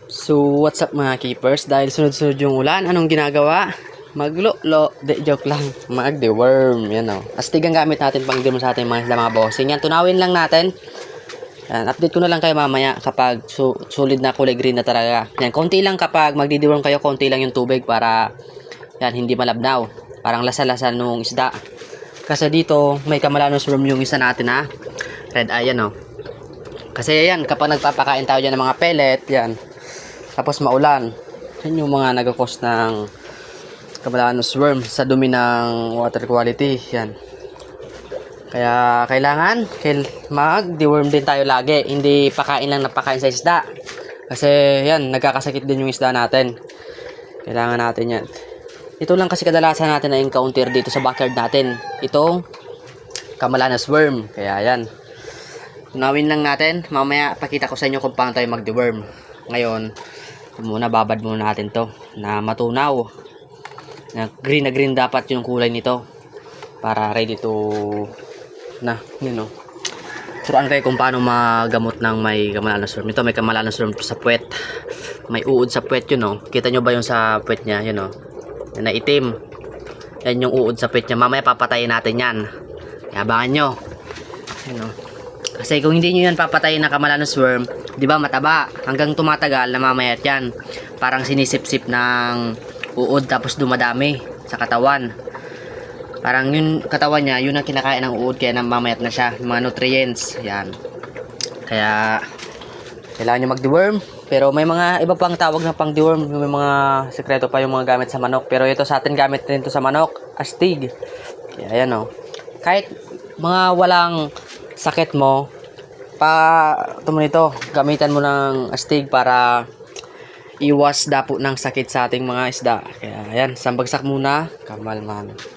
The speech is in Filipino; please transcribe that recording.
So, what's up mga keepers? Dahil sunod-sunod yung ulan, anong ginagawa? Joke lang. Mag-deworm, yan o. Astig ang gamit natin pang deworm sa ating mga bossing. Yan, tunawin lang natin. Yan, update ko na lang kayo mamaya kapag solid na kulay green na talaga. Yan, konti lang kapag magdi-deworm kayo, konti lang yung tubig para yan, hindi malabnaw. Parang lasa-lasa nung isda. Kasi dito, may Camelano's worm yung isa natin ha. Red eye yan o. Kasi yan, kapag nagpapakain tayo dyan ng mga pellet, yan. Tapos maulan. Yan yung mga nag-cause ng Camelano's worm sa dumi ng water quality. Yan. Kaya kailangan mag-deworm din tayo lagi. Hindi pakain lang na pakain sa isda. Kasi yan, nagkakasakit din yung isda natin. Kailangan natin yan. Ito lang kasi kadalasan natin na encounter dito sa backyard natin. Itong Camelano's worm. Kaya yan. Tunawin lang natin. Mamaya pakita ko sa inyo kung paano tayo mag-deworm. Ngayon, muna babad muna natin to na matunaw. Na green dapat yung kulay nito para ready to na, you know. Turuan kayo kung paano magamot ng may Camelano's worm. Ito may Camelano's worm sa puwet. May uod sa puwet yun, no. Kita nyo ba yung sa puwet niya, yun, no. Yan na itim. Yan yung uod sa puwet niya. Mamaya papatayin natin yan. Abangan nyo. Yun, no. Kasi kung hindi nyo yan papatayin na Camelano's worm, di ba mataba? Hanggang tumatagal, namamayat yan. Parang sinisip-sip ng uod tapos dumadami sa katawan. Parang yung katawan niya, yun ang kinakain ng uod kaya namamayat na siya. Mga nutrients, yan. Kaya, kailangan nyo mag-deworm. Pero may mga iba pang tawag na pang deworm. May mga sekreto pa yung mga gamit sa manok. Pero ito sa atin gamit rin ito sa manok. Astig. Kaya yan o. Kahit mga walang sakit mo, gamitan mo ng astig para iwas dapo ng sakit sa ating mga isda. Kaya yan, sambagsak muna, kamalman.